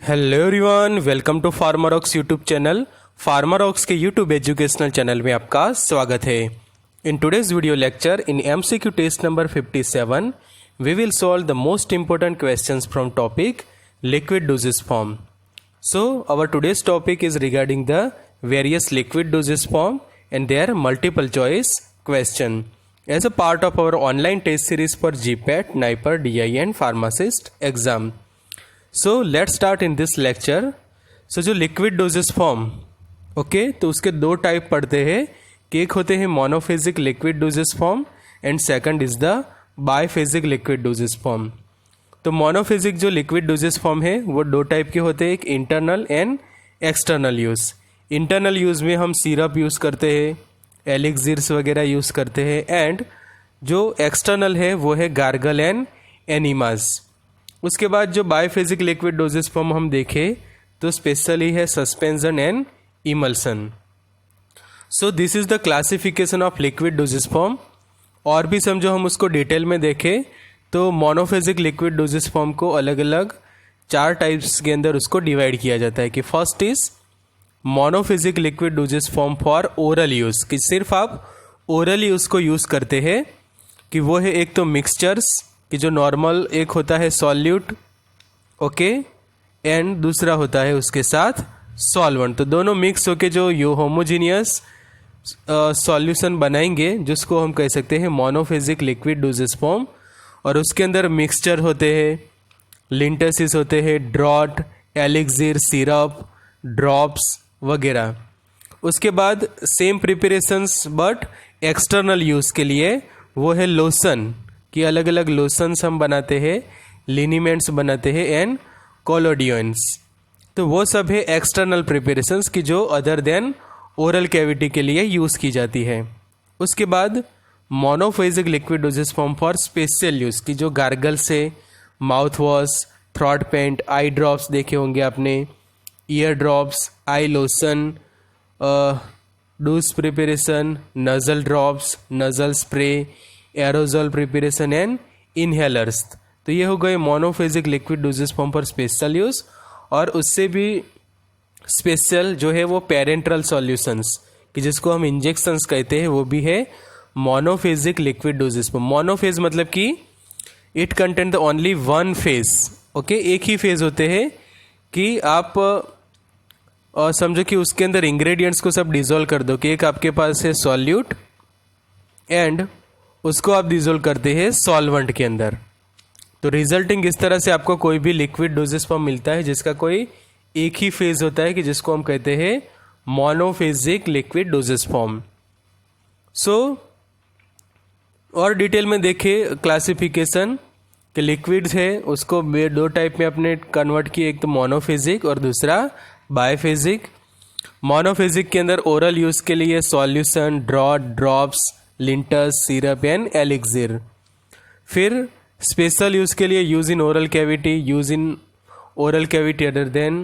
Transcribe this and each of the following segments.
Hello everyone, welcome to Pharmarocks YouTube channel. Pharmarocks के YouTube educational channel में आपका स्वागत है। In today's video lecture in MCQ test number 57 we will solve the most important questions from topic liquid dosage form. So our today's topic is regarding the various liquid dosage form and their multiple choice question as a part of our online test series for GPAT, NIPER, DI and pharmacist exam. So let's start in this lecture. So जो liquid dosage form okay, तो उसके दो type पढ़ते हैं कि एक होते हैं monophasic liquid dosage form and second is the biphasic liquid dosage form. तो मोनोफेजिक जो लिक्विड डोजेस फॉर्म है वो दो टाइप के होते हैं, एक internal and external use. Internal use में हम सिरप यूज़ करते हैं, एलिक्सिर्स वगैरह यूज़ करते हैं, एंड जो एक्सटर्नल है वो है गार्गल एंड एनिमास। उसके बाद जो बायोफेजिक लिक्विड डोजेस फॉर्म हम देखें तो स्पेशली है suspension and emulsion. So this is the classification of liquid dosage form. और भी समझो हम उसको डिटेल में देखें तो मोनोफेजिक लिक्विड डोजेस फॉर्म को अलग अलग चार टाइप्स के अंदर उसको डिवाइड किया जाता है कि first is monophasic liquid dosage form for oral use, कि सिर्फ आप ओरल यूज़ को यूज़ करते हैं, कि वो है एक तो मिक्सचर्स कि जो नॉर्मल एक होता है सॉल्यूट ओके, एंड दूसरा होता है उसके साथ सॉल्वेंट। तो दोनों मिक्स होके जो यो होमोजीनियस सॉल्यूशन बनाएंगे जिसको हम कह सकते हैं मोनोफेजिक लिक्विड डोजेस फॉर्म। और उसके अंदर मिक्सचर होते हैं, लिंटसिस होते हैं, ड्रॉट, एलिक्सिर, सिरप, ड्रॉप्स वगैरह। उसके बाद same preparations but external use के लिए वो है लोशन, कि अलग अलग लोशंस हम बनाते हैं, लिनीमेंट्स बनाते हैं एंड कोलोडियंस। तो वो सब है एक्सटर्नल प्रिपरेशंस की जो अदर देन ओरल कैविटी के लिए यूज़ की जाती है। उसके बाद monophasic liquid dosage form for special use, की जो गार्गल से mouth wash, throat paint, eye drops देखे होंगे आपने, ear drops, eye lotion, douche preparation, nasal drops, nasal spray, aerosol preparation and inhalers. तो ये हो गए मोनोफेजिक लिक्विड डोजेस फॉर्म पर स्पेशल यूज़। और उससे भी स्पेशल जो है वो पेरेंट्रल सॉल्यूशंस, कि जिसको हम इंजेक्शंस कहते हैं, वो भी है मोनोफेजिक लिक्विड डोजेस फॉर्म। मोनोफेज मतलब कि it content the only one phase okay, एक ही फेज होते हैं, कि आप समझो कि उसके अंदर इंग्रेडिएंट्स को सब डिज़ोल्व कर दो, कि एक आपके पास है सॉल्यूट एंड उसको आप डिज़ोल्व करते हैं सॉल्वेंट के अंदर। तो रिजल्टिंग इस तरह से आपको कोई भी लिक्विड डोजेस फॉर्म मिलता है जिसका कोई एक ही फेज होता है, कि जिसको हम कहते हैं मोनोफेजिक लिक्विड डोजेस फॉर्म। सो और डिटेल में देखें क्लासिफिकेशन कि लिक्विड्स है उसको दो टाइप में अपने कन्वर्ट किए, एक तो मोनोफेजिक और दूसरा बायोफेजिक। मोनोफेजिक के अंदर ओरल यूज़ के लिए solution, draught, drops, linctus, syrup and elixir. फिर स्पेशल यूज़ के लिए use in oral cavity, use in oral cavity other than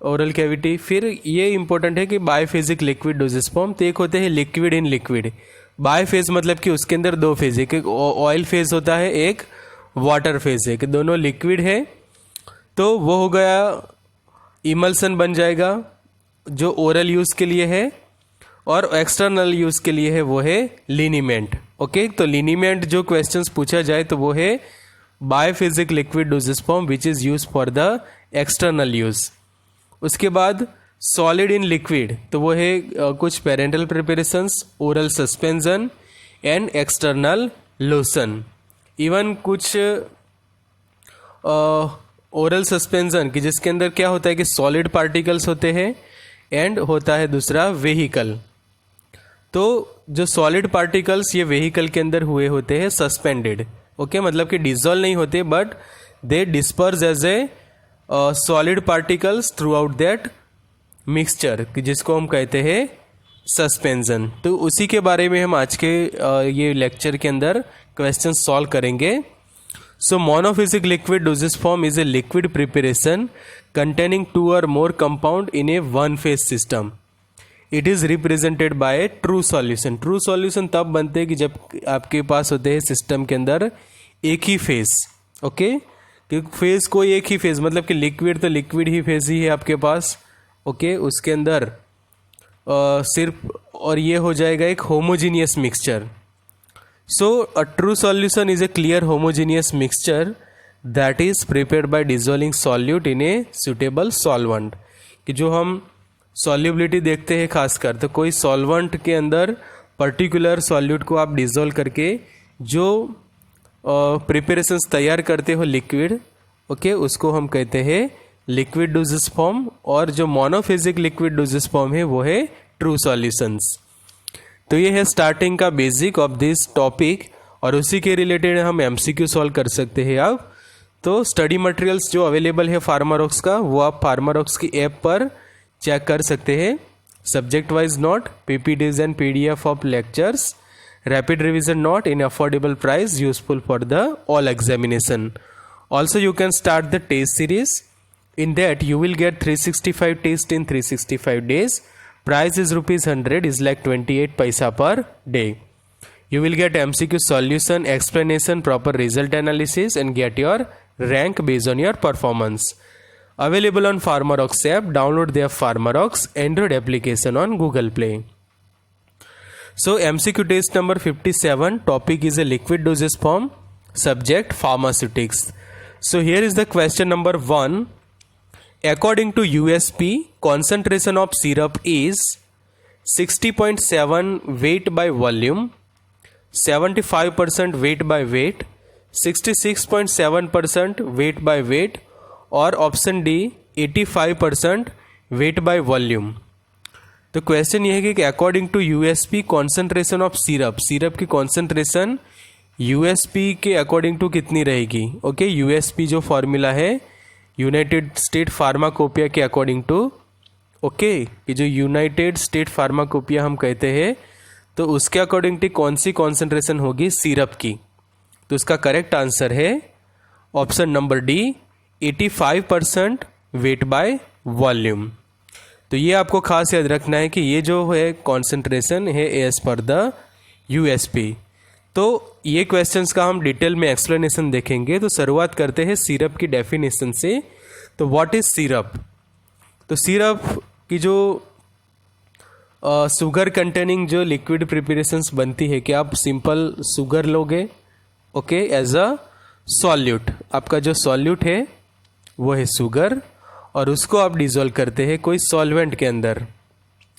oral cavity. फिर ये इंपॉर्टेंट है कि बायोफेजिक लिक्विड डोजेस फॉर्म, तो एक होते हैं लिक्विड इन लिक्विड। बायोफेज मतलब कि उसके अंदर दो फेज है, एक ऑयल फेज होता है, एक वाटर फेज है, कि दोनों लिक्विड है। तो वो हो गया इमल्सन बन जाएगा जो ओरल यूज़ के लिए है, और एक्सटर्नल यूज़ के लिए है वो है लिनीमेंट ओके। तो लिनीमेंट जो क्वेश्चंस पूछा जाए तो वो है biphasic liquid dosage form which is use for the external use. उसके बाद सॉलिड इन लिक्विड, तो वो है कुछ parenteral preparations, oral suspension and external lotion. Even कुछ ओरल सस्पेंशन कि जिसके अंदर क्या होता है कि सॉलिड पार्टिकल्स होते हैं एंड होता है दूसरा वेहिकल। तो जो सॉलिड पार्टिकल्स ये वेहिकल के अंदर हुए होते हैं सस्पेंडेड ओके, मतलब कि डिजोल्व नहीं होते but they disperse as a solid particles throughout that mixture, कि जिसको हम कहते हैं सस्पेंशन। तो उसी के बारे में हम आज के ये लेक्चर के अंदर क्वेश्चन सॉल्व करेंगे। So monophasic liquid dosage form is a liquid preparation containing two or more compound in a one phase system. It is represented by a true solution. True solution तब बनते हैं कि जब आपके पास होते हैं सिस्टम के अंदर एक ही फेज ओके, कि फेज कोई एक ही फेज, मतलब कि लिक्विड तो लिक्विड ही फेज ही है आपके पास, ओके, उसके अंदर सिर्फ, और ये हो जाएगा एक homogeneous mixture. So a true solution is a clear homogeneous mixture that is prepared by dissolving solute in a suitable solvent. कि जो हम सॉल्युबिलिटी देखते हैं खासकर, तो कोई सॉल्वेंट के अंदर पर्टिकुलर सॉल्यूट को आप डिजोल्व करके जो प्रिपरेशंस तैयार करते हो लिक्विड, ओके, उसको हम कहते हैं लिक्विड डोजेस फॉर्म. और जो मोनोफेजिक लिक्विड डोजेस फॉर्म है वो है ट्रू सॉल्यूशंस. तो ये है स्टार्टिंग का बेसिक ऑफ दिस टॉपिक, और उसी के रिलेटेड हम एमसीक्यू सॉल्व कर सकते हैं आप. तो स्टडी मटेरियल्स जो अवेलेबल है फार्मारॉक्स का, वो आप फार्मारॉक्स की ऐप पर चेक कर सकते हैं. Subject wise note, PPTs and PDF of lectures, rapid revision note in affordable price, useful for the all examination. Also you can start the test series. In that you will get 365 tests in 365 days. Price is ₹100, is like 28 paisa per day. You will get MCQ solution, explanation, proper result analysis, and get your rank based on your performance. Available on Pharmarox app. Download their Pharmarox Android application on Google Play. So MCQ test number 57, topic is a liquid dosage form, subject pharmaceutics. So here is the question number 1. According to USP, concentration of syrup is 60.7 weight by volume, 75% weight by weight, 66.7% weight by weight, और option D 85% weight by volume. तो question ये है कि according to USP concentration of syrup की concentration USP के according to कितनी रहेगी. Okay, USP जो फॉर्मूला है यूनाइटेड स्टेट फार्माकोपिया के अकॉर्डिंग टू, ओके, कि जो यूनाइटेड स्टेट फार्माकोपिया हम कहते हैं, तो उसके अकॉर्डिंग टू कौन सी कॉन्सेंट्रेशन होगी सिरप की. तो उसका करेक्ट आंसर है option number D, 85% weight by volume. तो ये आपको खास याद रखना है कि ये जो है कॉन्सेंट्रेशन है एज पर द यूएसपी. तो ये क्वेश्चंस का हम डिटेल में एक्सप्लेनेशन देखेंगे. तो शुरुआत करते हैं सिरप की डेफिनेशन से. तो व्हाट इज सिरप. तो सिरप की जो शुगर कंटेनिंग जो लिक्विड प्रिपरेशंस बनती है, कि आप सिंपल शुगर लोगे, ओके, एज अ सॉल्यूट. आपका जो सॉल्यूट है वो है शुगर, और उसको आप डिजोल्व करते हैं कोई सॉल्वेंट के अंदर.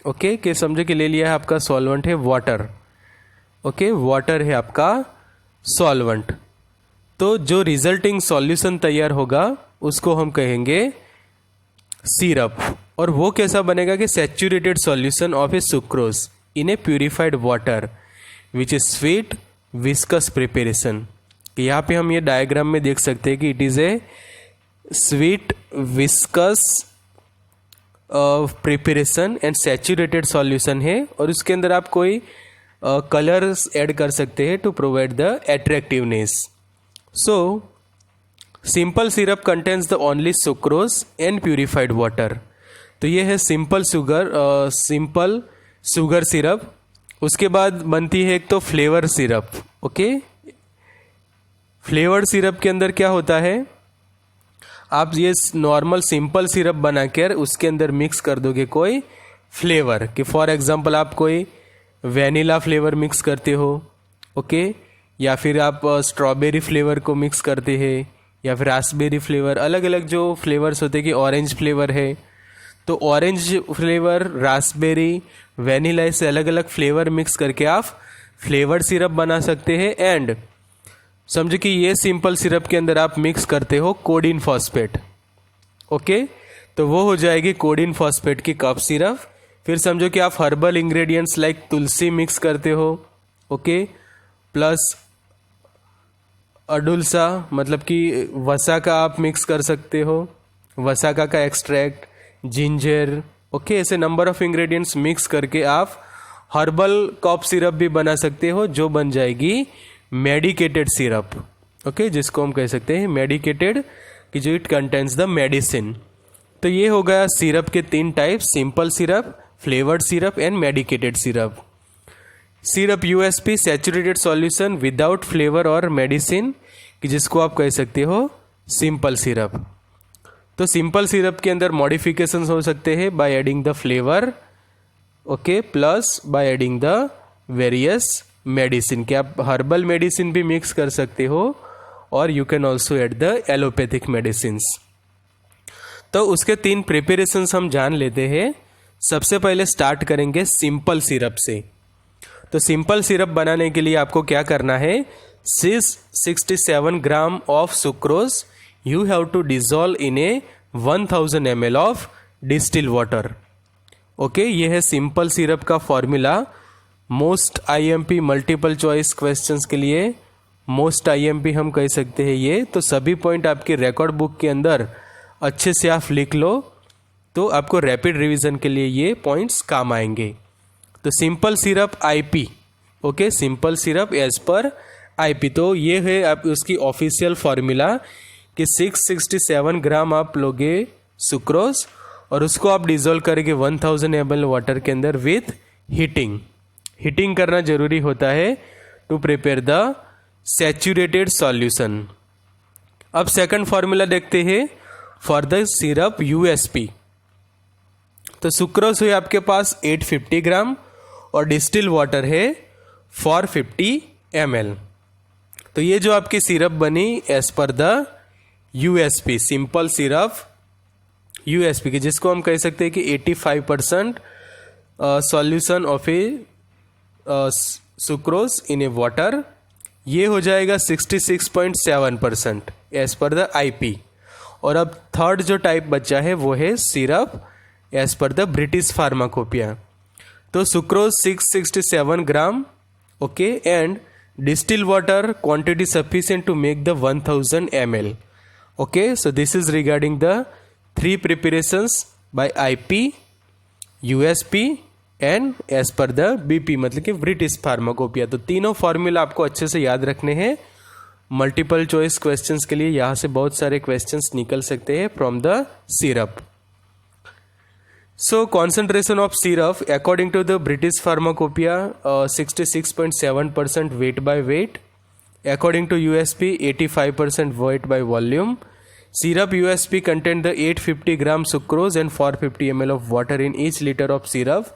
ओके, कि समझो कि ले लिया है आपका सॉल्वेंट है वाटर. ओके, वाटर है आपका सॉल्वेंट. तो जो रिजल्टिंग सॉल्यूशन तैयार होगा उसको हम कहेंगे सिरप. और वो कैसा बनेगा कि saturated solution of a sucrose in A purified water which is sweet viscous preparation. यहाँ पे हम ये डायग्राम में देख सकते हैं कि it is A sweet viscous preparation and saturated solution है, और उसके अंदर आप कोई कलर्स ऐड कर सकते हैं to provide the attractiveness. So simple syrup contains the only sucrose and purified water. तो ये है सिंपल शुगर सिरप. उसके बाद बनती है एक तो flavour syrup. Okay, flavoured syrup के अंदर क्या होता है, आप ये नॉर्मल सिंपल सिरप बनाकर उसके अंदर मिक्स कर दोगे कोई फ्लेवर, कि फॉर एग्जांपल आप कोई वैनिला फ्लेवर मिक्स करते हो, ओके, या फिर आप स्ट्रॉबेरी फ्लेवर को मिक्स करते हैं, या फिर रास्पबेरी फ्लेवर. अलग अलग जो फ्लेवर्स होते हैं, कि ऑरेंज फ्लेवर है तो ऑरेंज फ्लेवर, रास्पबेरी, वैनिला, ऐसे अलग अलग फ्लेवर मिक्स करके आप फ्लेवर्ड सिरप बना सकते हैं. एंड समझो कि ये सिंपल सिरप के अंदर आप मिक्स करते हो कोडीन फॉस्फेट. ओके, तो वो हो जाएगी कोडीन फॉस्फेट की कप सिरप. फिर समझो कि आप हर्बल इंग्रेडिएंट्स लाइक तुलसी मिक्स करते हो, ओके, प्लस अडुलसा, मतलब कि वसा का आप मिक्स कर सकते हो, वसाका का एक्सट्रैक्ट, जिंजर, ओके, ऐसे नंबर ऑफ इंग्रेडिएंट्स मिक्स करके आप हर्बल कॉप सिरप भी बना सकते हो, जो बन जाएगी मेडिकेटेड सिरप. ओके, जिसको हम कह सकते हैं मेडिकेटेड, कि जो इट कंटेन्स द मेडिसिन. तो ये हो गया सिरप के 3 type, simple syrup, flavoured syrup and medicated syrup. Syrup USP saturated solution without flavour और मेडिसिन, कि जिसको आप कह सकते हो सिंपल सिरप। तो सिंपल सिरप के अंदर मॉडिफिकेशंस हो सकते हैं by adding the flavour, okay, plus by adding the various medicine, कि आप हर्बल मेडिसिन भी मिक्स कर सकते हो और you can also add the allopathic medicines. तो उसके 3 प्रिपरेशंस हम जान लेते हैं। सबसे पहले स्टार्ट करेंगे सिंपल सिरप से। तो सिंपल सिरप बनाने के लिए आपको क्या करना है, 667 gram of sucrose you have to dissolve in a 1000 ml of distilled water. Okay, ये है सिंपल सिरप का formula. Most IMP multiple choice questions के लिए मोस्ट आईएमपी हम कह सकते हैं ये। तो सभी पॉइंट आपके रिकॉर्ड बुक के अंदर अच्छे से आप लिख लो, तो आपको रैपिड रिवीजन के लिए ये पॉइंट्स काम आएंगे। तो simple syrup IP, okay, simple syrup as per IP. तो ये है आप उसकी ऑफिशियल फॉर्मूला कि 667 ग्राम आप लोगे सुक्रोज और उसको आप डिजोल्व करेंगे 1000 ml वाटर के अंदर विथ हीटिंग करना जरूरी होता है to prepare the saturated solution. अब सेकंड फॉर्मूला देखते हैं फॉर द सिरप यूएसपी। तो सुक्रोज है आपके पास 850 ग्राम और डिस्टिल वाटर है 450 ml। तो ये जो आपकी सिरप बनी as per the USP, simple syrup USP, की जिसको हम कह सकते हैं कि 85% solution of a sucrose in a water, ये हो जाएगा 66.7% एज पर द आईपी। और अब थर्ड जो टाइप बचा है वो है syrup as per the British pharmacopoeia. तो sucrose 667 gram, okay, and distilled water quantity sufficient to make the 1000 ml। Okay, so this is regarding the 3 preparations by IP, USP and as per the BP, मतलब कि British pharmacopoeia. तो तीनों formula आपको अच्छे से याद रखने हैं। मल्टीपल चॉइस क्वेश्चंस के लिए यहाँ से बहुत सारे क्वेश्चंस निकल सकते हैं from the syrup. So concentration of syrup according to the British Pharmacopoeia 66.7% weight by weight, according to USP 85% weight by volume. Syrup USP contained the 850 gram sucrose and 450 ml of water in each liter of syrup.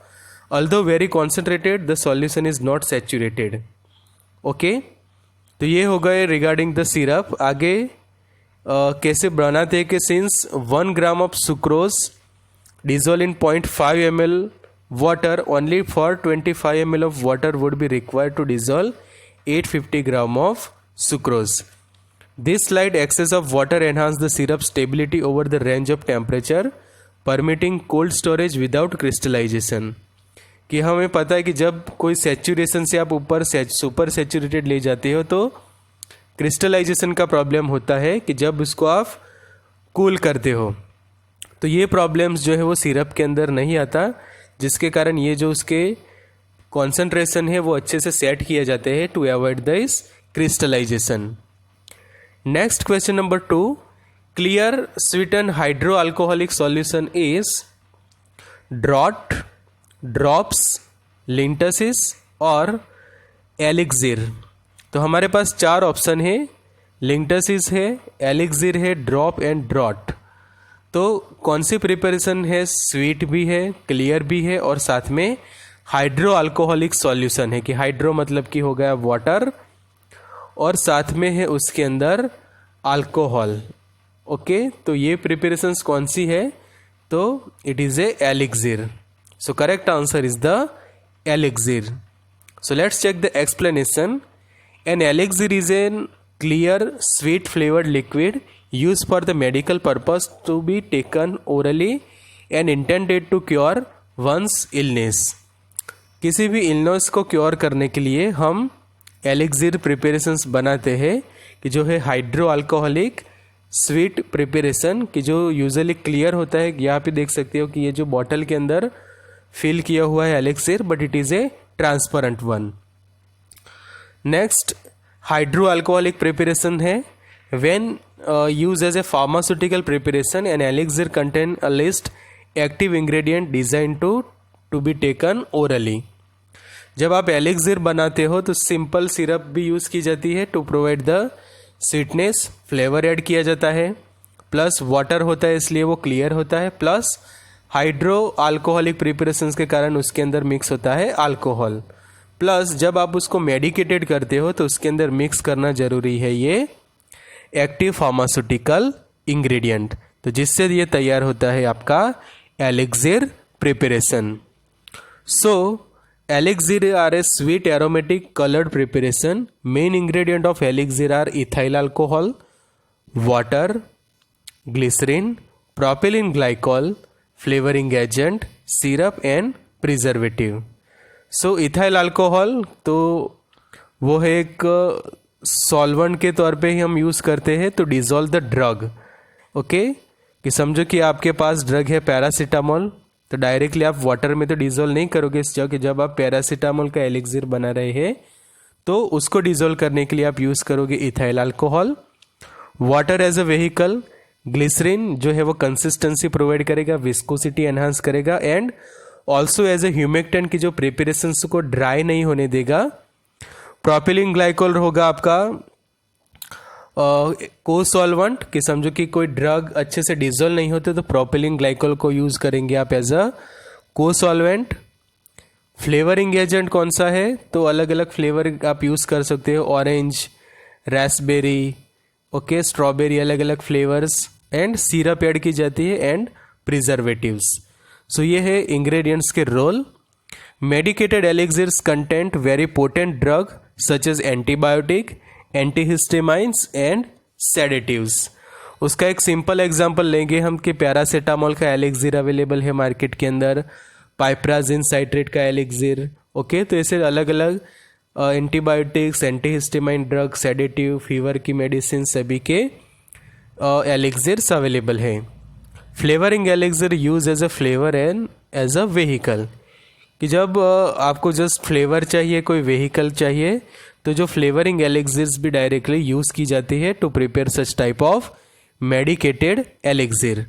Although very concentrated, the solution is not saturated. Okay, तो ये हो गए regarding the syrup. आगे कैसे बनाते हैं कि since 1 gram of sucrose dissolve in 0.5 ml water, only for 25 ml of water would be required to dissolve 850 gram of sucrose. This slight excess of water enhance the syrup stability over the range of temperature, permitting cold storage without crystallization. कि हमें पता है कि जब कोई saturation से आप ऊपर सुपर सैचुरेटेड ले जाते हो तो क्रिस्टलाइजेशन का प्रॉब्लम होता है कि जब उसको आप कूल करते हो, तो ये प्रॉब्लम्स जो है वो सिरप के अंदर नहीं आता, जिसके कारण ये जो उसके कॉन्सेंट्रेशन है वो अच्छे से सेट किए जाते हैं to avoid this crystallization. Next question number 2, clear sweeten hydroalcoholic solution is draught, drops, linctuses और एलिक्सिर। तो हमारे पास 4 ऑप्शन है, लिंटसिस है, एलिक्सिर है, ड्रॉप एंड ड्रॉट। तो कौन सी प्रिपरेशन है, स्वीट भी है, क्लियर भी है और साथ में हाइड्रो अल्कोहलिक सॉल्यूशन है, कि हाइड्रो मतलब कि हो गया वाटर और साथ में है उसके अंदर अल्कोहल। ओके, तो ये प्रिपरेशंस कौन सी है, तो it is a elixir. So correct answer is the elixir. So let's check the explanation. An elixir is an clear sweet flavored liquid used for the medical purpose to be taken orally and intended to cure one's illness। किसी भी illness को cure करने के लिए हम elixir preparations बनाते हैं, कि जो है हाइड्रो अल्कोहलिक स्वीट प्रिपरेशन, कि जो यूजुअली क्लियर होता है। यहाँ पे देख सकते हो कि ये जो बॉटल के अंदर फिल किया हुआ है elixir, but it is a transparent one. Next hydroalcoholic preparation है, when use as a pharmaceutical preparation an elixir contain a least active ingredient design to be taken orally. जब आप elixir बनाते हो तो simple syrup भी use की जाती है to provide the sweetness, flavour add किया जाता है, प्लस वाटर होता है इसलिए वो क्लियर होता है, प्लस हाइड्रो अल्कोहलिक प्रिपरेशंस के कारण उसके अंदर मिक्स होता है अल्कोहल, प्लस जब आप उसको मेडिकेटेड करते हो तो उसके अंदर मिक्स करना जरूरी है ये एक्टिव फार्मास्यूटिकल इंग्रेडिएंट, तो जिससे ये तैयार होता है आपका elixir preparation. So elixir are a sweet aromatic coloured preparation. Main ingredient of elixir are ethyl alcohol, water, glycerine, propylene glycol, flavouring agent, syrup and preservative. So ethyl alcohol तो वो है एक सॉल्वेंट के तौर पे ही हम यूज़ करते हैं to dissolve the drug. Okay, कि समझो कि आपके पास ड्रग है पैरासीटामोल, तो डायरेक्टली आप वाटर में तो डिज़ोल्व नहीं करोगे, क्योंकि जब आप पैरासीटामोल का एलिक्सिर बना रहे हैं तो उसको डिज़ोल्व करने के लिए आप यूज़ करोगे ethyl alcohol. Water as a vehicle, glycerine जो है वो कंसिस्टेंसी प्रोवाइड करेगा, विस्कोसिटी एनहांस करेगा, and also as a humectant की जो प्रिपरेशंस को ड्राई नहीं होने देगा। प्रोपिलीन ग्लाइकोल होगा आपका को सॉल्वेंट, कि समझो कि कोई ड्रग अच्छे से डिजोल्व नहीं होते तो प्रोपिलीन ग्लाइकोल को यूज करेंगे आप एज अ को सॉल्वेंट। फ्लेवरिंग एजेंट कौन सा है, तो अलग अलग फ्लेवर आप यूज कर सकते हो, ऑरेंज, रास्पबेरी, ओके, स्ट्रॉबेरी, अलग अलग फ्लेवर्स, एंड सिरप ऐड की जाती है, एंड प्रिजर्वेटिव्स। सो ये है इंग्रेडिएंट्स के रोल। Medicated elixirs content very potent drug such as antibiotic, antihistamines and sedatives. उसका एक सिंपल एग्जांपल लेंगे हम कि पैरासीटामोल का एलिक्सिर अवेलेबल है मार्केट के अंदर, पाइप्राजिन साइट्रेट का एलिक्सिर, ओके, तो ऐसे अलग अलग antibiotics, antihistamine drug, sedative, fever की मेडिसिन सभी के एलिक्सिर्स अवेलेबल है। Flavouring elixir use as a flavour and as a vehicle, कि जब आपको जस्ट फ्लेवर चाहिए, कोई व्हीकल चाहिए, तो जो फ्लेवरिंग एलिक्सिर्स भी डायरेक्टली यूज की जाती है to prepare such type of medicated elixir.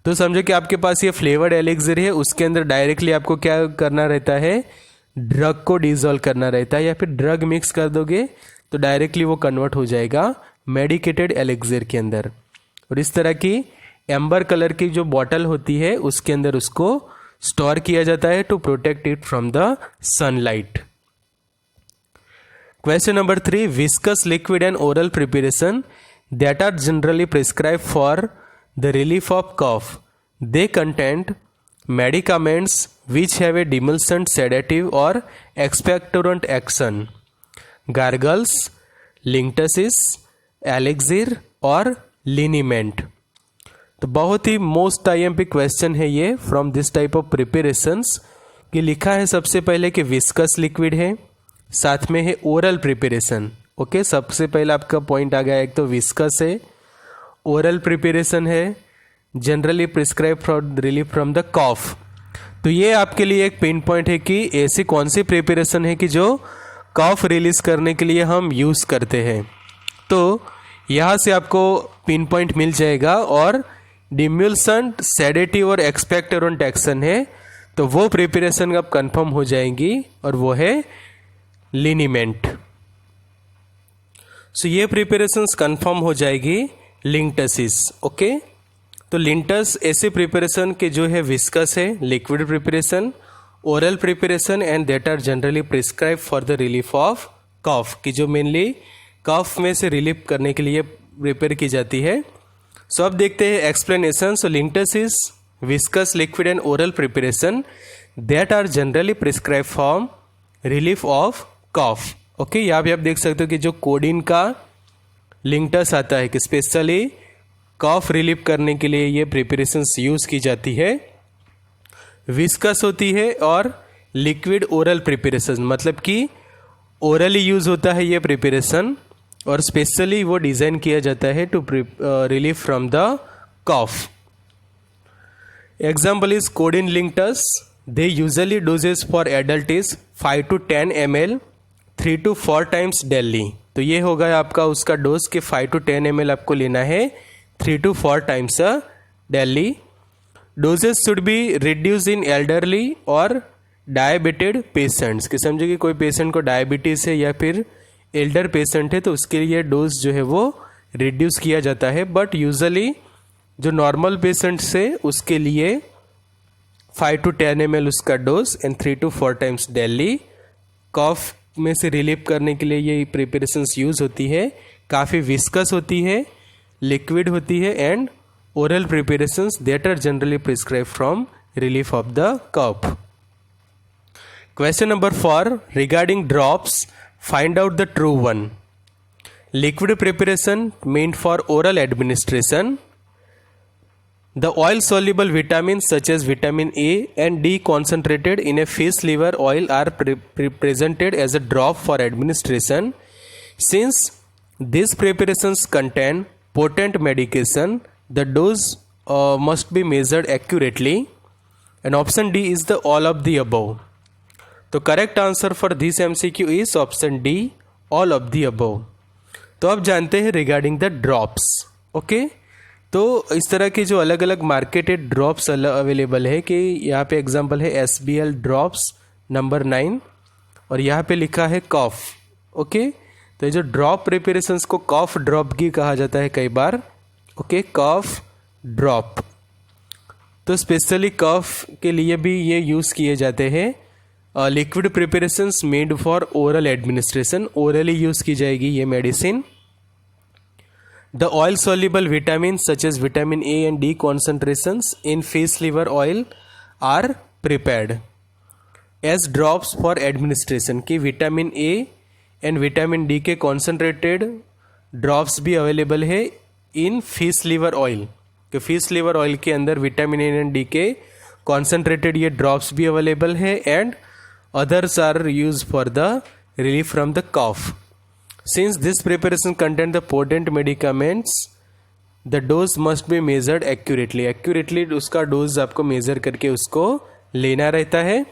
तो समझो कि आपके पास ये फ्लेवर्ड एलिक्सिर है, उसके अंदर डायरेक्टली आपको क्या करना रहता है, ड्रग को डिजोल्व करना रहता है, या फिर ड्रग मिक्स कर दोगे तो डायरेक्टली वो कन्वर्ट हो जाएगा मेडिकेटेड एलिक्सिर के अंदर। और इस तरह की एम्बर कलर की जो बॉटल होती है उसके अंदर उसको स्टोर किया जाता है to protect it from the sunlight. Question number 3, viscous liquid and oral preparation that are generally prescribed for the relief of cough. They contain medicaments which have a demulcent, sedative or expectorant action. Gargles, linctussis, elixir और liniment. तो बहुत ही most IMP question है ये from this type of preparations, कि लिखा है सबसे पहले कि विस्कस लिक्विड है, साथ में है ओरल प्रिपरेशन। ओके, सबसे पहले आपका पॉइंट आ गया, एक तो विस्कस है, ओरल प्रिपरेशन है, generally prescribe for relief from the cough. तो ये आपके लिए एक पिन पॉइंट है कि ऐसी कौन सी प्रिपरेशन है कि जो कॉफ रिलीज करने के लिए हम यूज़ करते हैं। तो यहाँ से आपको पिन पॉइंट मिल जाएगा, और डिम्यूल्सेंट, सेडेटिव और एक्सपेक्टोरेंट एक्शन है, तो वो प्रिपरेशन अब कंफर्म हो जाएंगी, और वो है लिनीमेंट। सो ये प्रिपरेशंस कंफर्म हो जाएगी लिंटसिस। ओके, तो लिंटस ऐसे प्रिपरेशन के जो है विस्कस है, liquid preparation, oral preparation, and that are generally prescribe for the relief of cough, की जो मेनली कफ में से रिलीफ करने के लिए प्रिपेयर की जाती है। सो अब देखते हैं explanation. So linctus is viscous liquid and oral preparation that are generally prescribe for relief of cough. Okay, यहाँ भी आप देख सकते हो कि जो कोडिन का लिंटस आता है कि स्पेशली कफ रिलीफ करने के लिए ये प्रिपरेशंस यूज की जाती है। विस्कस होती है, और लिक्विड ओरल प्रिपरेशन, मतलब कि ओरली यूज होता है ये प्रिपरेशन, और स्पेशली वो डिजाइन किया जाता है to relief from the cough. Example is codeine linctus. They usually doses for adult is 5 to 10 ml 3 to 4 times daily. तो ये होगा आपका उसका डोज कि 5 to 10 ml आपको लेना है 3 to 4 times daily. Doses should be reduce in elderly और डायबिटेड पेशेंट्स, कि समझो कि कोई पेशेंट को डायबिटीज़ है या फिर एल्डर पेशेंट है तो उसके लिए डोज जो है वो रिड्यूस किया जाता है, बट यूजुअली जो नॉर्मल पेशेंट्स है उसके लिए 5 to 10 ml उसका dose and 3 to 4 times daily. Cough में से रिलीव करने के लिए ये प्रिपरेशंस यूज होती है। काफ़ी विस्कस होती है, लिक्विड होती है and oral preparations that are generally prescribe from relief of the cough. Question number 4 regarding drops, find out the true one. Liquid preparation meant for oral administration. The oil soluble vitamins such as vitamin A and D concentrated in a fish liver oil are presented as a drop for administration. Since these preparations contain potent medication, the dose must be measured accurately. And option D is the all of the above. तो correct answer for this MCQ is option D, all of the above. तो अब जानते हैं regarding the drops. Okay, तो इस तरह के जो अलग अलग मार्केटेड ड्रॉप्स अवेलेबल है कि यहाँ पे एग्जांपल है SBL ड्रॉप्स नंबर 9 और यहाँ पे लिखा है कॉफ। ओके, तो ये जो ड्रॉप प्रिपरेशंस को कॉफ ड्रॉप की कहा जाता है कई बार। ओके, कॉफ ड्रॉप तो स्पेशली कॉफ के लिए भी ये यूज़ किए जाते हैं। Liquid preparations made for oral administration, orally use की जाएगी ये medicine. The oil soluble vitamin such as vitamin A and D concentrations in fish liver oil are prepared as drops for administration, की vitamin A and vitamin D के concentrated drops भी available है in fish liver oil, कि fish liver oil के अंदर vitamin A and D के concentrated ये drops भी अवेलेबल है and others are used for the relief from the cough. Since this preparation contain the potent medicaments, the dose must be measured accurately. Accurately उसका dose आपको major करके उसको लेना रहता है।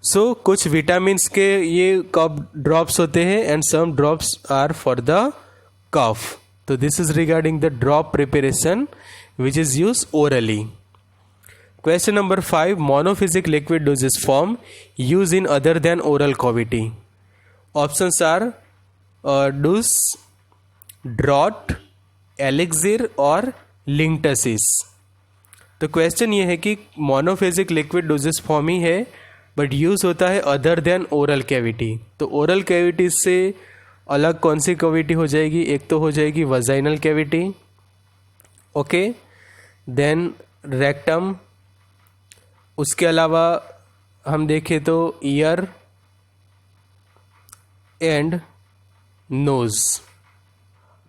So कुछ विटामिन्स के ये कफ ड्रॉप्स होते हैं and some drops are for the cough. So this is regarding the drop preparation which is use orally. Question number 5 monophasic liquid dosage form used in other than oral cavity. Options are douche, draught, elixir और linctusis. तो question ये है कि monophasic liquid dosage form ही है but use होता है other than oral cavity. तो oral cavity से अलग कौन सी कैविटी हो जाएगी? एक तो हो जाएगी vaginal cavity, okay, then rectum, उसके अलावा हम देखें तो ईयर एंड नोज।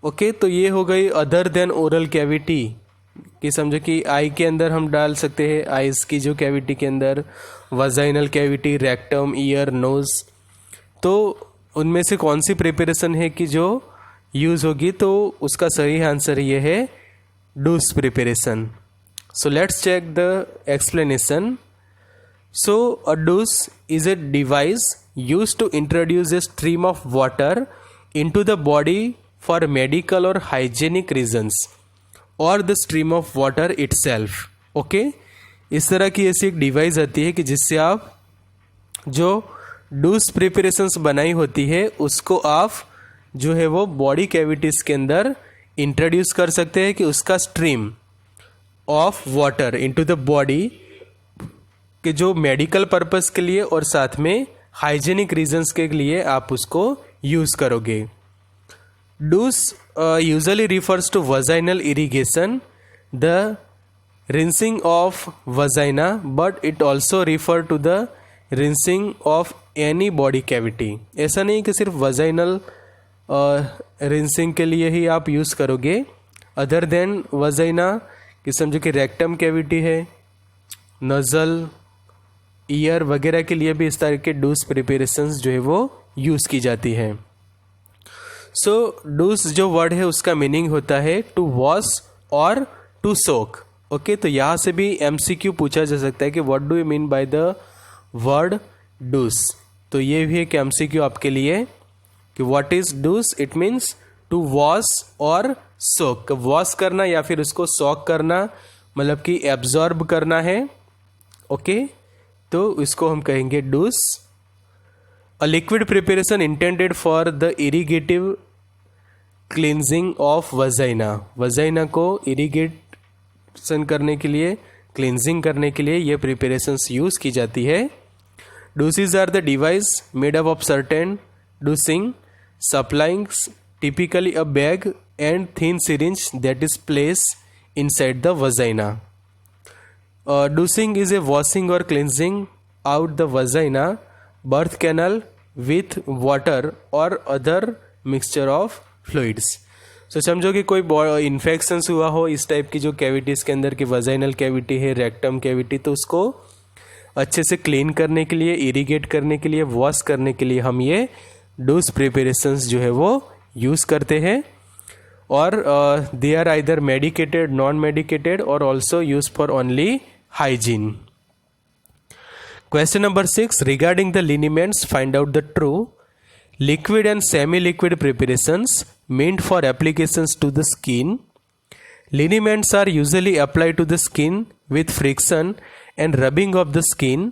ओके, तो ये हो गई अदर देन ओरल कैविटी, कि समझो कि आई के अंदर हम डाल सकते हैं आईज की जो कैविटी के अंदर vaginal cavity, rectum, ear, nose. तो उनमें से कौन सी प्रिपरेशन है कि जो यूज़ होगी? तो उसका सही आंसर ये है douche preparation. So let's check the explanation. So a douche is a device used to introduce a stream of water into the body for medical or hygienic reasons or the stream of water itself. Okay? इस तरह की ऐसी एक device आती है कि जिससे आप जो डूस प्रिपरेशंस बनाई होती है उसको आप जो है वो बॉडी कैविटीज़ के अंदर इंट्रोड्यूस कर सकते हैं कि उसका stream of water into the body के जो मेडिकल पर्पस के लिए और साथ में हाइजीनिक रीजंस के लिए आप उसको यूज़ करोगे। Douche usually refers to vaginal irrigation, the rinsing of vagina, but it also refer to the rinsing of any body cavity. ऐसा नहीं कि सिर्फ वजाइनल रिंसिंग के लिए ही आप यूज़ करोगे, अदर देन वजाइना कि समझो कि रेक्टम कैविटी है, नज़ल, ईयर वगैरह के लिए भी इस तरह के डूस प्रिपरेशंस जो है वो यूज़ की जाती है। सो डूस जो वर्ड है उसका मीनिंग होता है टू वॉश और टू सोक। ओके, तो यहाँ से भी MCQ पूछा जा सकता है कि what do you mean by the word douche. तो ये भी एक MCQ आपके लिए कि what is douche, it means to wash और सोक। वॉश करना या फिर उसको सोक करना मतलब कि एब्जॉर्ब करना है। ओके, तो इसको हम कहेंगे do's. A liquid preparation intended for the irrigative cleansing of vagina. Vagina को इरिगेशन करने के लिए, क्लिनजिंग करने के लिए ये प्रिपरेशंस यूज़ की जाती है. Douches are the device made up of certain douching supplying typically a bag and thin syringe that is placed inside the vagina. Douching is a washing or cleansing out the vagina, birth canal with water or other mixture of fluids. So समझो कि कोई infections हुआ हो इस type की जो cavities के अंदर की वजाइनल कैविटी है, रेक्टम कैविटी, तो उसको अच्छे से क्लीन करने के लिए, इरिगेट करने के लिए, वॉश करने के लिए हम ये डूस प्रिपरेशंस जो है वो यूज़ करते हैं. और they are either medicated, non medicated और also use for only hygiene. Question number 6. Regarding the liniments, find out the true. Liquid and semi-liquid preparations meant for applications to the skin. Liniments are usually applied to the skin with friction and rubbing of the skin.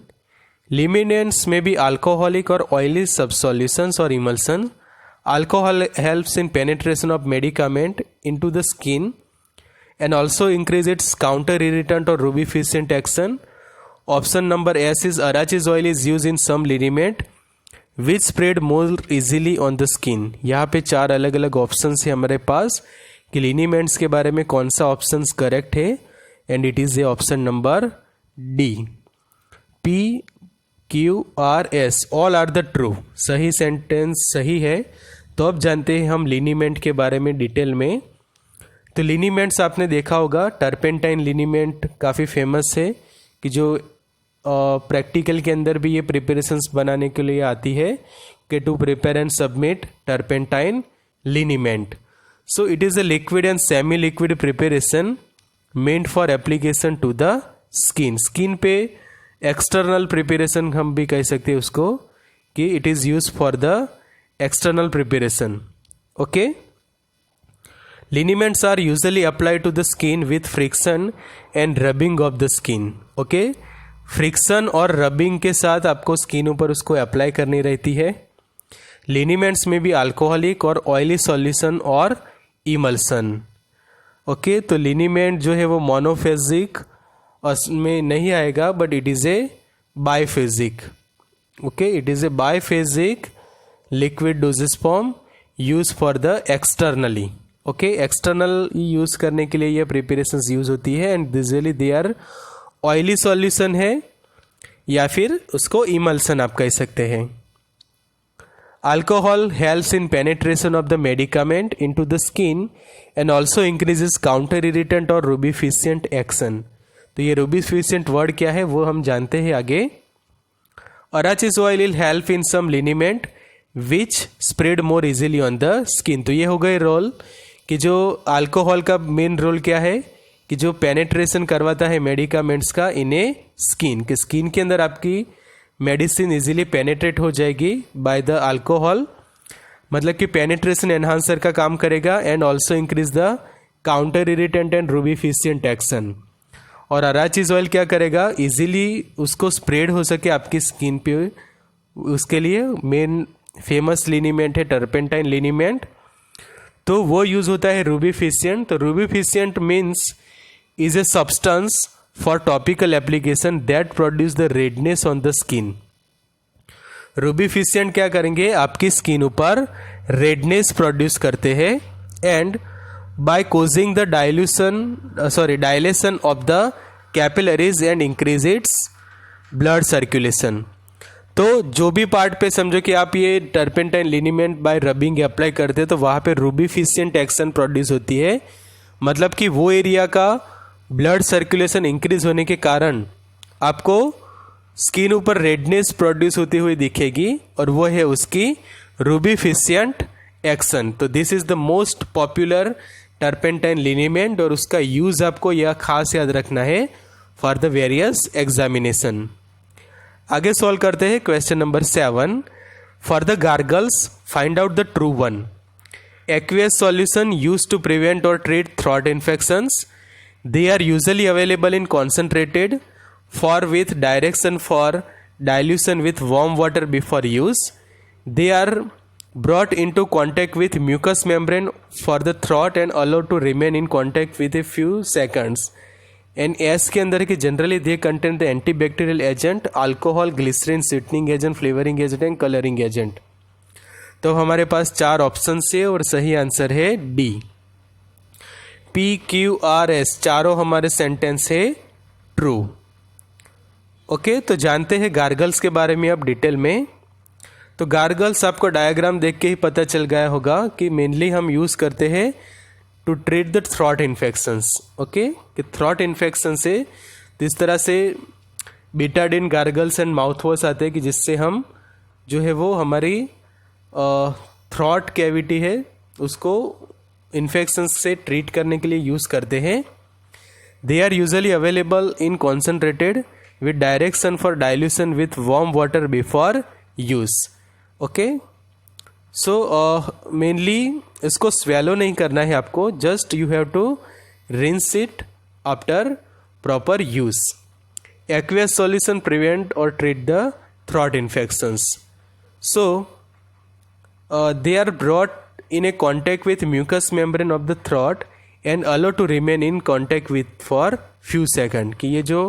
Liniments may be alcoholic or oily subsolutions or emulsion. Alcohol helps in penetration of medicament into the skin and also increase its counter-irritant or rubefacient action. Option number S is Arachis oil is used in some liniment which spread more easily on the skin. यहाँ पे 4 अलग अलग options है हमारे पास कि लिनीमेंट्स के बारे में कौन सा ऑप्शन करेक्ट है, and it is a option number D. PQRS all are the true. सही सेंटेंस सही है. तो अब जानते हैं हम लिनीमेंट के बारे में डिटेल में. तो लिनीमेंट्स आपने देखा होगा, टर्पेंटाइन लिनीमेंट काफ़ी फेमस है कि जो प्रैक्टिकल के अंदर भी ये प्रिपरेशंस बनाने के लिए आती है कि to prepare and submit turpentine liniment. So it is a liquid and semi liquid preparation meant for application to the skin. Skin पे एक्सटर्नल प्रिपरेशन हम भी कह सकते हैं उसको कि it is use for the external preparation. Okay. Liniments are usually applied to the skin with friction and rubbing of the skin. Okay? Friction और rubbing के साथ आपको स्किन ऊपर उसको अप्लाई करनी रहती है. लिनीमेंट्स में भी अल्कोहलिक और ऑयली सॉल्यूशन और इमल्सन. ओके. तो लिनीमेंट जो है वो मोनोफेजिक में नहीं आएगा, but it is a biphasic. Okay. It is a biphasic liquid dosage form use for the externally. Okay. External use करने के लिए ये प्रिपरेशंस यूज होती है and usually they are oily solution है या फिर उसको इमल्सन आप कह सकते हैं. Alcohol helps in penetration of the medicament into the skin and also increases counter irritant और रूबीफिशिएंट एक्शन. तो ये रूबीफिशिएंट वर्ड क्या है वो हम जानते हैं आगे. Arachis oil will help in some liniment which spread more easily on the skin. तो ये हो गए रोल कि जो अल्कोहल का मेन रोल क्या है कि जो पेनेट्रेशन करवाता है मेडिकामेंट्स का इन ए स्किन, कि स्किन के अंदर आपकी मेडिसिन इजीली पेनेट्रेट हो जाएगी बाय द अल्कोहल. मतलब कि पेनेट्रेशन एनहांसर का काम करेगा and also increase the counter irritant and rubefacient action. और अराचिस ऑयल क्या करेगा, इजीली उसको स्प्रेड हो सके आपकी स्किन पे. उसके लिए मेन फेमस लिनीमेंट है टर्पेंटाइन लिनीमेंट. तो वो यूज होता है रूबीफिशिएंट. तो rubefacient means is a substance for topical application that produce the redness on the skin. Rubefacient क्या करेंगे, आपकी स्किन ऊपर रेडनेस प्रोड्यूस करते हैं and by causing the dilation of the capillaries and increase its blood circulation. तो जो भी part पे समझो कि आप ये turpentine liniment by rubbing apply करते हैं तो वहाँ पे रूबीफिशिएंट एक्शन प्रोड्यूस होती है. मतलब कि वो एरिया का ब्लड सर्कुलेशन इंक्रीज होने के कारण आपको स्किन ऊपर रेडनेस प्रोड्यूस होती हुई दिखेगी और वो है उसकी रूबीफिशिएंट एक्शन. तो this is the most popular turpentine liniment और उसका यूज आपको यह खास याद रखना है फॉर द वेरियस एग्जामिनेशन. आगे सॉल्व करते हैं question number 7. For the gargles find out the true one. Aqueous solution use to prevent और treat throat infections. They are usually available in concentrated for with direction for dilution with warm water before use. They are brought into contact with mucous membrane for the throat and allowed to remain in contact with a few seconds. And S के अंदर कि generally they contain the antibacterial agent, alcohol, glycerin, sweetening agent, flavoring agent and coloring agent. तो हमारे पास 4 option है और सही answer है D. PQRS चारों हमारे सेंटेंस है ट्रू। ओके, तो जानते हैं गार्गल्स के बारे में अब डिटेल में। तो गार्गल्स आपको डायग्राम देख के ही पता चल गया होगा कि मेनली हम यूज़ करते हैं to treat the throat infections. Okay, कि थ्रॉट इन्फेक्शन से इस तरह से Betadine gargles and mouth wash आते हैं कि जिससे हम जो है वो हमारी थ्रॉट कैविटी है उसको इन्फेक्शंस से ट्रीट करने के लिए यूज़ करते हैं। They are usually available in concentrated with direction for dilution with warm water before use. Okay, so mainly इसको स्वेलो नहीं करना है आपको, just you have to rinse it after proper use. Aqueous solution prevent और treat the throat infections. So they are brought in a contact with mucous membrane of the throat and allow to remain in contact with for few second. कि ये जो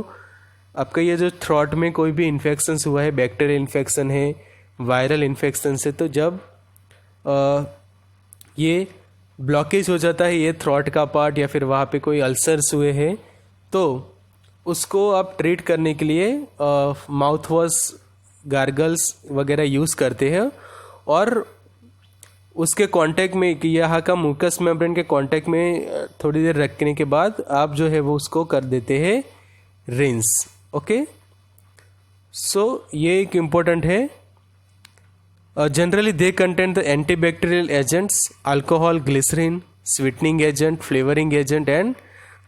आपका ये जो throat में कोई भी इन्फेक्शंस हुआ है, बैक्टीरियल इन्फेक्शन है, वायरल इन्फेक्शन से, तो जब ये ब्लॉकेज हो जाता है ये थ्रॉट का पार्ट या फिर वहाँ पे कोई अल्सर्स हुए हैं, तो उसको आप ट्रीट करने के लिए माउथ वॉश, गार्गल्स वगैरह यूज़ करते हैं। और उसके कांटेक्ट में कि यहाँ का म्यूकस मेम्ब्रेन के कांटेक्ट में थोड़ी देर रखने के बाद आप जो है वो उसको कर देते हैं रिंस। ओके, सो ये एक इम्पोर्टेंट है। Generally they contain the antibacterial agents, alcohol, glycerin, sweetening agent, flavouring agent and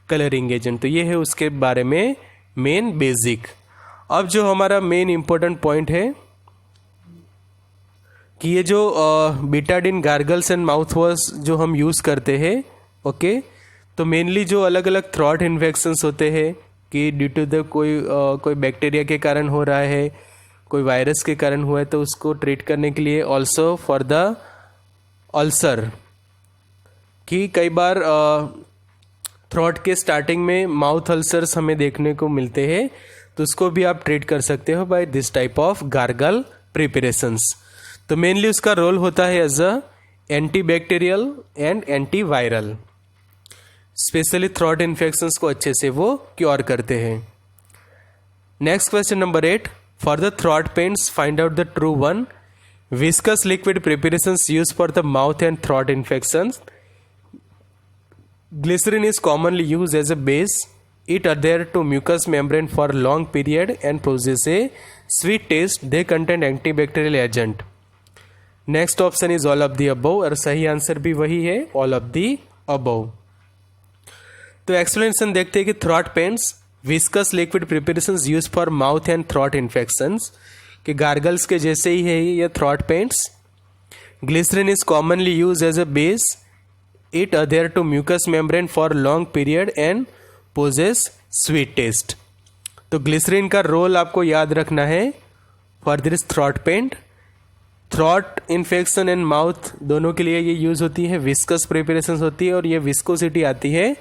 colouring agent. तो ये है उसके बारे में मेन बेसिक। अब जो हमारा मेन इम्पोर्टेंट पॉइंट है कि ये जो Betadine gargles and mouth wash जो हम यूज़ करते हैं, ओके, तो मेनली जो अलग अलग थ्रॉट इन्फेक्शंस होते हैं कि ड्यू टू द कोई बैक्टीरिया के कारण हो रहा है, कोई वायरस के कारण हुआ है, तो उसको ट्रीट करने के लिए ऑल्सो फॉर द अल्सर, कि कई बार थ्रॉट के स्टार्टिंग में माउथ अल्सर्स हमें देखने को मिलते हैं, तो उसको भी आप ट्रीट कर सकते हो by this type of gargle preparations. तो मेनली उसका रोल होता है as a antibacterial and antiviral, specially throat infections को अच्छे से वो क्योर करते हैं। Next question number 8, for the throat paints find out the true one. Viscous liquid preparations use for the mouth and throat infections. Glycerin is commonly used as a base. It adheres to mucous membrane for long period and possesses a sweet taste. They contain antibacterial agent. Next option is all of the above और सही answer भी वही है, all of the above। तो explanation देखते हैं कि throat paints viscous liquid preparations use for mouth and throat infections, कि गार्गल्स के जैसे ही है ये throat paints. Glycerin is commonly use as a base. It adhere to mucous membrane for long period and possess sweet taste. तो glycerin का role आपको याद रखना है for this throat paint. Throat infection and mouth दोनों के लिए ये यूज होती है, विस्कस प्रिपरेशन होती है और ये विस्कोसिटी आती है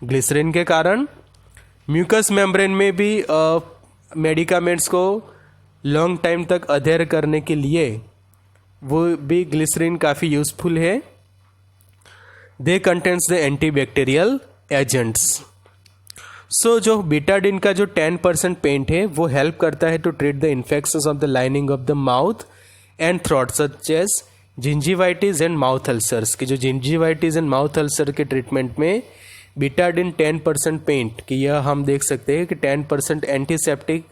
ग्लिसरीन के कारण। म्यूकस मेम्ब्रेन में भी मेडिकामेंट्स को लॉन्ग टाइम तक अधेर करने के लिए वो भी ग्लिसरीन काफ़ी यूजफुल है। दे कंटेन्स द एंटीबैक्टीरियल एजेंट्स। सो जो बीटाडिन का जो 10% पेंट है वो हेल्प करता है to treat the infections of the lining of the mouth and throat such as gingivitis and mouth ulcers. की जो जिंजीवाइटिस एंड माउथ अल्सर के ट्रीटमेंट में बीटाडिन 10% पेंट, कि यह हम देख सकते हैं कि 10% एंटीसेप्टिक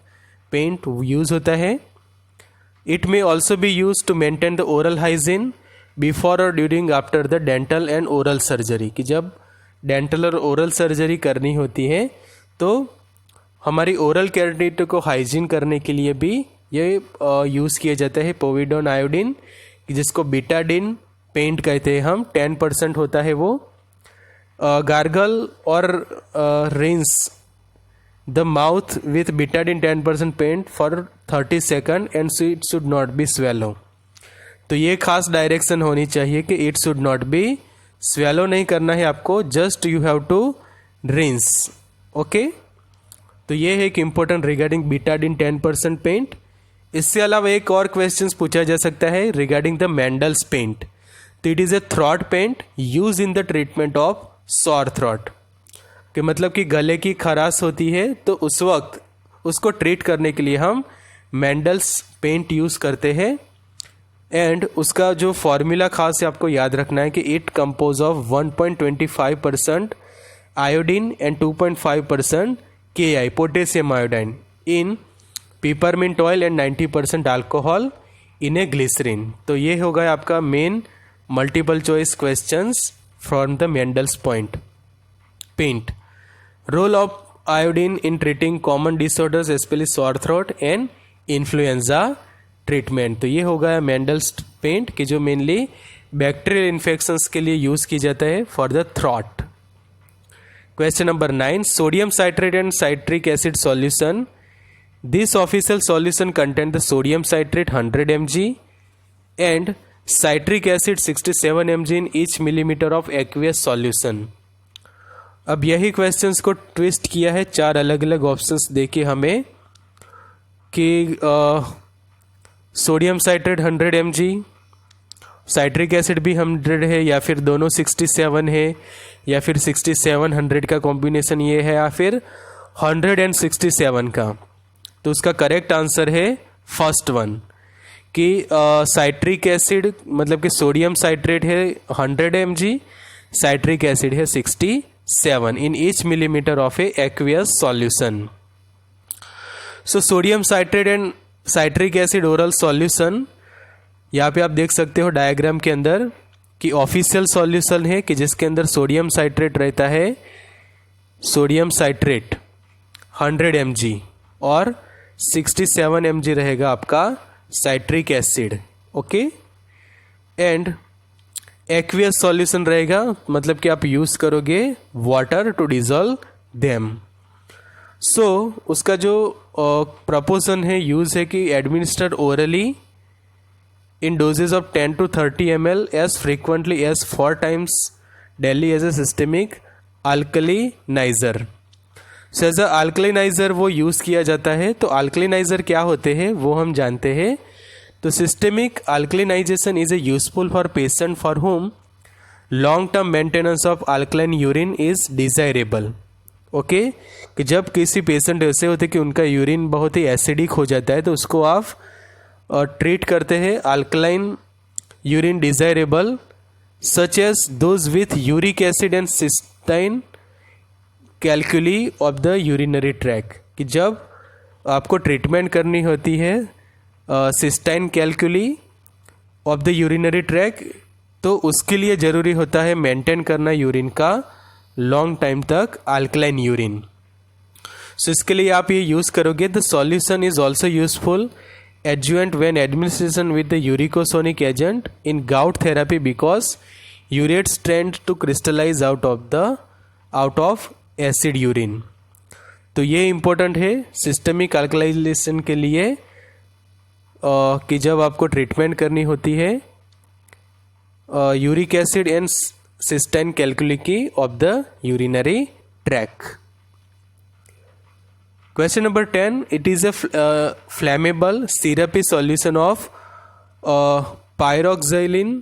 पेंट यूज होता है। It may also be use to maintain the oral hygiene before और during after the dental and oral surgery. कि जब डेंटल और ओरल सर्जरी करनी होती है तो हमारी ओरल कैविटी को हाइजीन करने के लिए भी ये यूज़ किया जाता है पोविडोन आयोडीन, जिसको बीटाडिन पेंट कहते हैं हम। 10% होता है वो। गार्गल और rinse the mouth with Betadine 10% paint for 30 second and it should not be swallow. तो ये खास डायरेक्शन होनी चाहिए कि it should not be, swallow नहीं करना है आपको, just you have to rinse. Okay, तो ये है एक इम्पोर्टेंट रिगार्डिंग बीटाडिन 10% पेंट। इससे अलावा एक और क्वेश्चन पूछा जा सकता है रिगार्डिंग द मैंडल्स पेंट। तो it is a throat paint use in the treatment of sore throat, कि मतलब कि गले की खराश होती है तो उस वक्त उसको ट्रीट करने के लिए हम मैंडल्स पेंट यूज़ करते हैं। एंड उसका जो फॉर्मूला खास है आपको याद रखना है कि it compose of 1.25% iodine and 2.5% KI potassium iodine in peppermint oil and 90% alcohol in a glycerin. तो ये होगा आपका main multiple choice questions from the Mandl's point paint. Role of iodine in treating common disorders specially sore throat and influenza treatment. तो ये होगा Mendel's paint कि जो mainly bacterial infections के लिए यूज़ की जाता है for the throat. Question number 9, sodium citrate and citric acid solution. This official solution contain the sodium citrate 100 mg and citric acid 67 mg in each millimetre of aqueous solution. अब यही questions को twist किया है, 4 अलग अलग options देके हमें कि sodium citrate 100 mg, citric acid भी 100 है, या फिर दोनों 67 है, या फिर 67-100 का कॉम्बिनेशन ये है, या फिर 100 and 67 का। तो उसका करेक्ट आंसर है फर्स्ट वन कि साइट्रिक एसिड मतलब कि सोडियम साइट्रेट है 100 mg, साइट्रिक एसिड है 67 in each millimetre of A aqueous solution. So sodium citrate and citric acid oral solution, यहाँ पे आप देख सकते हो डायग्राम के अंदर कि ऑफिशियल सॉल्यूशन है कि जिसके अंदर सोडियम साइट्रेट रहता है, सोडियम साइट्रेट 100 mg और 67 mg रहेगा आपका citric acid. Okay, and aqueous solution रहेगा मतलब कि आप यूज़ करोगे वाटर टू डिजोल्व देम। सो उसका जो प्रपोजन है यूज़ है कि administered orally in doses of 10 to 30 ml as frequently as 4 times daily as a systemic alkalinizer। So as a alkalinizer वो यूज़ किया जाता है। तो alkalinizer क्या होते हैं वो हम जानते हैं। तो systemic alkalinization is a useful for patient for whom long term maintenance of alkaline urine is desirable। Okay, कि जब किसी पेशेंट ऐसे होते कि उनका यूरिन बहुत ही एसिडिक हो जाता है तो उसको आप और ट्रीट करते हैं alkaline urine desirable such as those with uric acid and cystine calculi of the urinary tract. कि जब आपको ट्रीटमेंट करनी होती है cystine calculi of the urinary tract, तो उसके लिए ज़रूरी होता है मेंटेन करना यूरिन का लॉन्ग टाइम तक अल्कलाइन यूरिन। सो इसके लिए आप ये यूज़ करोगे। The solution is also useful adjuvant when administration with the uricosonic agent in gout therapy because urates tend to crystallize out of acid urine। तो ये इम्पोर्टेंट है सिस्टमिक अल्कलाइजेशन के लिए कि जब आपको ट्रीटमेंट करनी होती है uric acid and cystine calculi की of the urinary tract. Question number 10, it is a flammable syrupy solution of pyroxylin,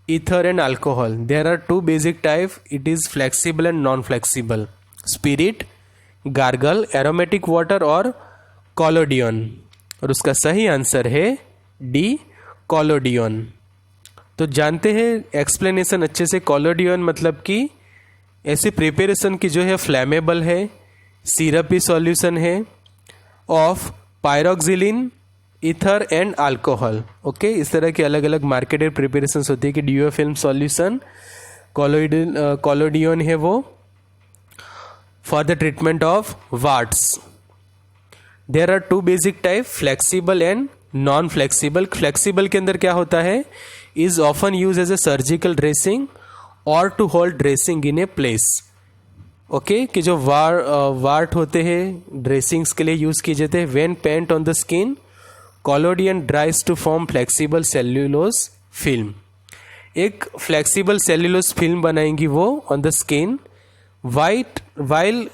ether and alcohol. There are two basic types. It is flexible and non-flexible. Spirit, gargle, aromatic water और collodion। और उसका सही answer है D, collodion। तो जानते हैं explanation अच्छे से। collodion मतलब कि ऐसी प्रिपरेशन की जो है फ्लैमेबल है, सिरपी सॉल्यूशन है of pyroxylin, ether and alcohol. Okay, इस तरह के अलग अलग मार्केटेड प्रिपरेशंस होती है कि ड्यूओ फिल्म सॉल्यूशन कोलोडियन है वो for the treatment of warts. There are two basic type, flexible and non flexible. Flexible के अंदर क्या होता है, is often use as a surgical dressing और to hold dressing in a place. Okay, कि जो वार्ट होते हैं ड्रेसिंग्स के लिए यूज़ किए जाते हैं। When paint on the skin collodion dries to form flexible cellulose film. एक फ्लेक्सिबल सेल्यूलोज फिल्म बनाएंगी वो on the skin, while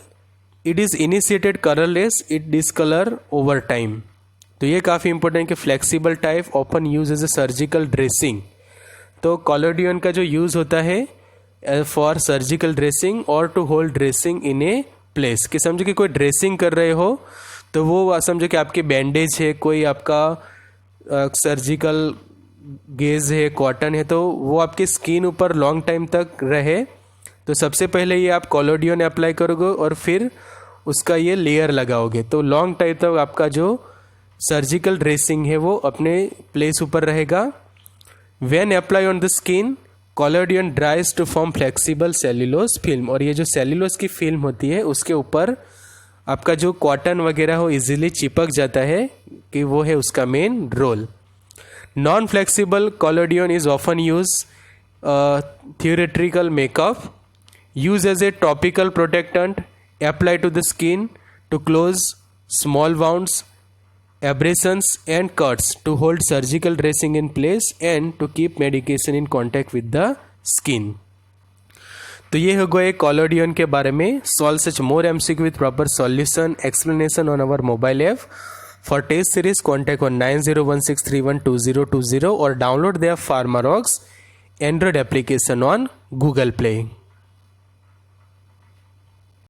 it is initiated colourless, it discolour over time. तो ये काफ़ी इंपॉर्टेंट कि flexible type open use as a surgical dressing. तो collodion का जो यूज़ होता है फॉर सर्जिकल ड्रेसिंग और to hold dressing in a place, कि समझो कि कोई ड्रेसिंग कर रहे हो तो वो समझो कि आपके बैंडेज है, कोई आपका सर्जिकल गेज है, कॉटन है, तो वो आपकी स्किन ऊपर लॉन्ग टाइम तक रहे तो सबसे पहले ये आप कॉलोडियन अप्लाई करोगे और फिर उसका ये लेयर लगाओगे, तो लॉन्ग टाइम तक आपका जो सर्जिकल ड्रेसिंग है वो अपने प्लेस ऊपर रहेगा। When apply on the skin collodion dries to form flexible cellulose film, और ये जो सेल्यूलोज की फिल्म होती है उसके ऊपर आपका जो कॉटन वगैरह हो इजीली चिपक जाता है, कि वो है उसका main role. Non flexible collodion is often used theatrical makeup, used as a topical protectant, applied to the skin to close small wounds, abrasions and cuts, to hold surgical dressing in place and to keep medication in contact with the skin। तो ये हो गए कॉलोडियन के बारे में। Solve such more MCQ with proper solution explanation on our mobile app. For test series contact on 9016312020 और download their Pharmarox Android application on Google Play।